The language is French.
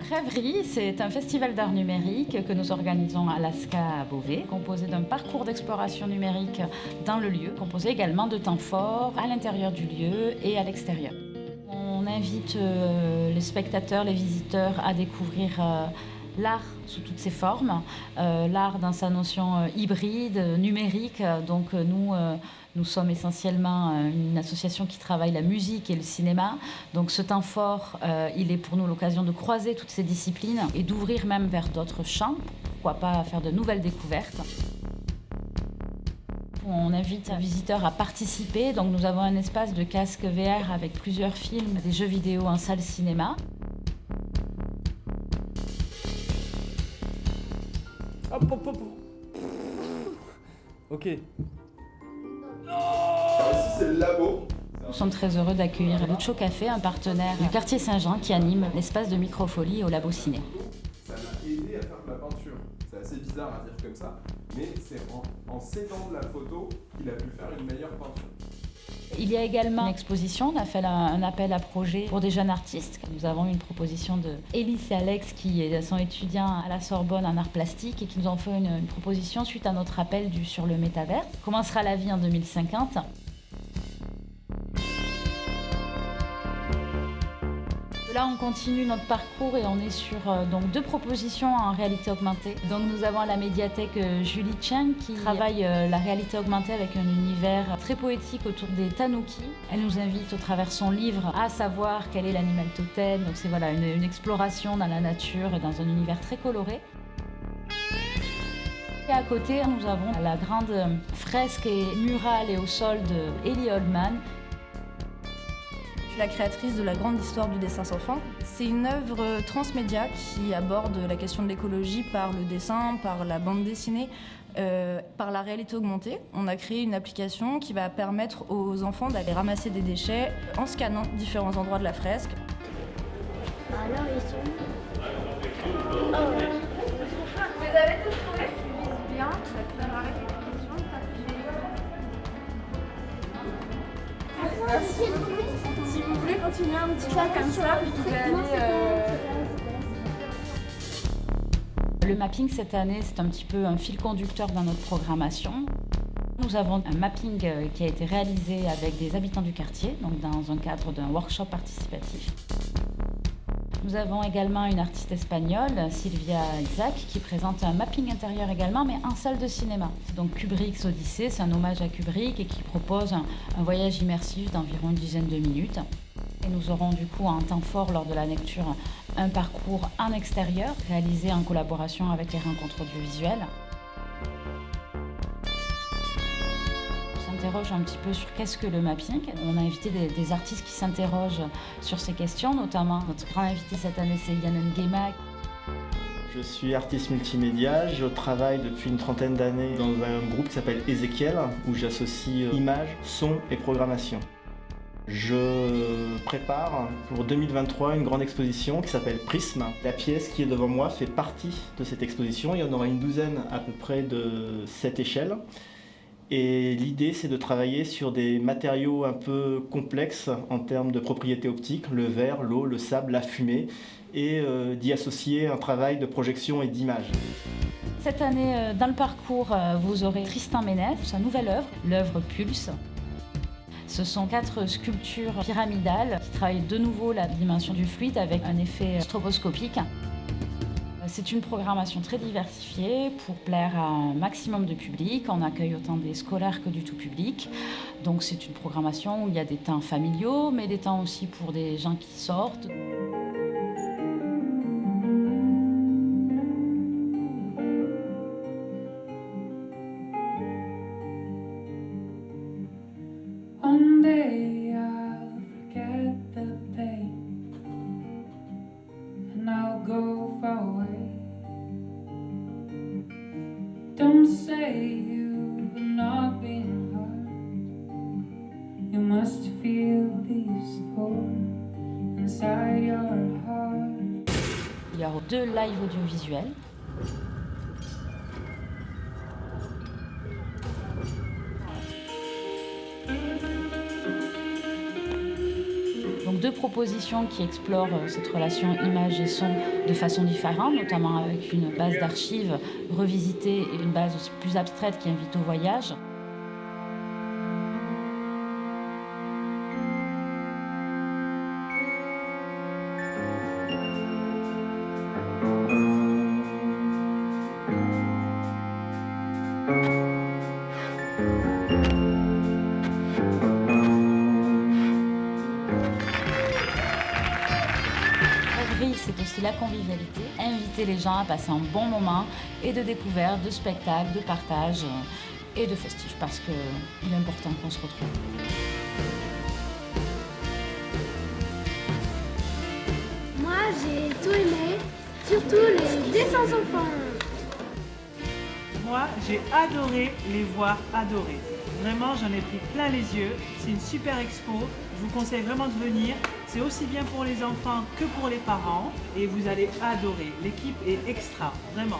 Rêverie, c'est un festival d'art numérique que nous organisons à l'ASCA à Beauvais, composé d'un parcours d'exploration numérique dans le lieu, composé également de temps forts à l'intérieur du lieu et à l'extérieur. On invite les spectateurs, les visiteurs à découvrir l'art sous toutes ses formes, l'art dans sa notion hybride, numérique. Donc nous sommes essentiellement une association qui travaille la musique et le cinéma. Donc ce temps fort, il est pour nous l'occasion de croiser toutes ces disciplines et d'ouvrir même vers d'autres champs. Pourquoi pas faire de nouvelles découvertes. On invite les visiteurs à participer. Donc nous avons un espace de casque VR avec plusieurs films, des jeux vidéo en salle cinéma. Hop, hop, hop. Ok. Ici, c'est le labo. Nous sommes très heureux d'accueillir Lucho Café, un partenaire du quartier Saint-Jean qui anime l'espace de microfolie au Labo Ciné. Ça m'a aidé à faire de la peinture. C'est assez bizarre à dire comme ça, mais c'est en s'aidant de la photo qu'il a pu faire une meilleure peinture. Il y a également une exposition, on a fait un appel à projet pour des jeunes artistes. Nous avons eu une proposition de Élise et Alex qui sont étudiants à la Sorbonne en art plastique et qui nous ont fait une proposition suite à notre appel sur le métaverse. Comment sera la vie en 2050 ? Là, on continue notre parcours et on est sur donc 2 propositions en réalité augmentée. Donc, nous avons à la médiathèque Julie Cheng qui travaille la réalité augmentée avec un univers très poétique autour des tanuki. Elle nous invite au travers son livre à savoir quel est l'animal totem. Donc, c'est voilà, une exploration dans la nature et dans un univers très coloré. Et à côté, nous avons la grande fresque et murale et au sol de Ellie Oldman. Je suis la créatrice de La Grande Histoire du dessin sans fin. C'est une œuvre transmédia qui aborde la question de l'écologie par le dessin, par la bande dessinée, par la réalité augmentée. On a créé une application qui va permettre aux enfants d'aller ramasser des déchets en scannant différents endroits de la fresque. Alors ils sont où? Vous avez tout trouvé? Bien, ça te donnera quelque question. Si vous voulez continuer un petit peu comme ça, vous pouvez aller... Le mapping cette année, c'est un petit peu un fil conducteur dans notre programmation. Nous avons un mapping qui a été réalisé avec des habitants du quartier, donc dans un cadre d'un workshop participatif. Nous avons également une artiste espagnole, Sylvia Isaac, qui présente un mapping intérieur également, mais en salle de cinéma. Donc Kubrick's Odyssée, c'est un hommage à Kubrick et qui propose un voyage immersif d'environ une dizaine de minutes. Et nous aurons du coup un temps fort lors de la lecture un parcours en extérieur, réalisé en collaboration avec les rencontres audiovisuelles. S'interroge un petit peu sur qu'est-ce que le mapping. On a invité des artistes qui s'interrogent sur ces questions, notamment notre grand invité cette année, c'est Yann Nguema. Je suis artiste multimédia, je travaille depuis une trentaine d'années dans un groupe qui s'appelle Ezekiel, où j'associe images, son et programmation. Je prépare pour 2023 une grande exposition qui s'appelle Prisme. La pièce qui est devant moi fait partie de cette exposition. Il y en aura une douzaine à peu près de cette échelle. Et l'idée, c'est de travailler sur des matériaux un peu complexes en termes de propriétés optiques, le verre, l'eau, le sable, la fumée, et d'y associer un travail de projection et d'image. Cette année, dans le parcours, vous aurez Tristan Ménez, sa nouvelle œuvre, l'œuvre Pulse. Ce sont 4 sculptures pyramidales qui travaillent de nouveau la dimension du fluide avec un effet stroboscopique. C'est une programmation très diversifiée pour plaire à un maximum de public. On accueille autant des scolaires que du tout public. Donc c'est une programmation où il y a des temps familiaux, mais des temps aussi pour des gens qui sortent. One day I'll forget the pain and I'll go far away. Don't say you've not been hurt. You must feel discord inside your heart. Il y aura 2 lives audiovisuels. Donc 2 propositions qui explorent cette relation image et son de façon différente, notamment avec une base d'archives revisitée et une base plus abstraite qui invite au voyage. C'est aussi la convivialité, inviter les gens à passer un bon moment et de découverte, de spectacle, de partage et de festif parce qu'il est important qu'on se retrouve. Moi, j'ai tout aimé, surtout les dessins enfants. Moi, j'ai adoré les voir adorer. Vraiment, j'en ai pris plein les yeux. C'est une super expo. Je vous conseille vraiment de venir. C'est aussi bien pour les enfants que pour les parents. Et vous allez adorer. L'équipe est extra, vraiment.